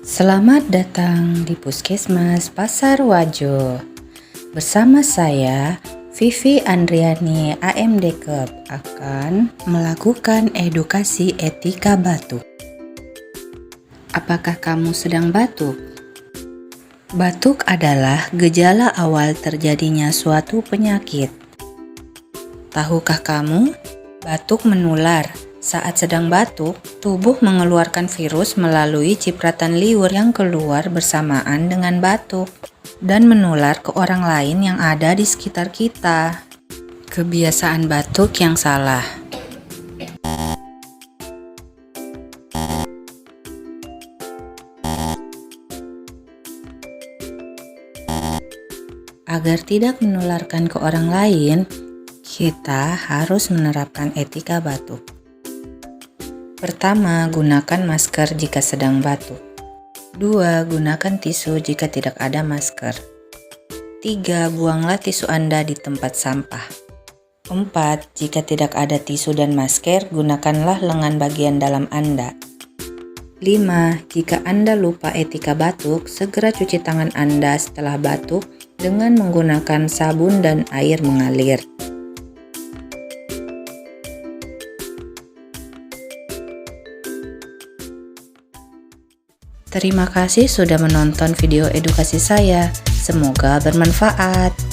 Selamat datang di Puskesmas Pasar Wajo. Bersama saya, Vivi Andriani AMDKEP akan melakukan edukasi etika batuk. Apakah kamu sedang batuk? Batuk adalah gejala awal terjadinya suatu penyakit. Tahukah kamu, batuk menular? Saat sedang batuk, tubuh mengeluarkan virus melalui cipratan liur yang keluar bersamaan dengan batuk dan menular ke orang lain yang ada di sekitar kita. Kebiasaan batuk yang salah. Agar tidak menularkan ke orang lain, kita harus menerapkan etika batuk. Pertama, gunakan masker jika sedang batuk. 2. Gunakan tisu jika tidak ada masker. 3. Buanglah tisu Anda di tempat sampah. 4. Jika tidak ada tisu dan masker, gunakanlah lengan bagian dalam Anda. 5. Jika Anda lupa etika batuk, segera cuci tangan Anda setelah batuk dengan menggunakan sabun dan air mengalir. Terima kasih sudah menonton video edukasi saya. Semoga bermanfaat.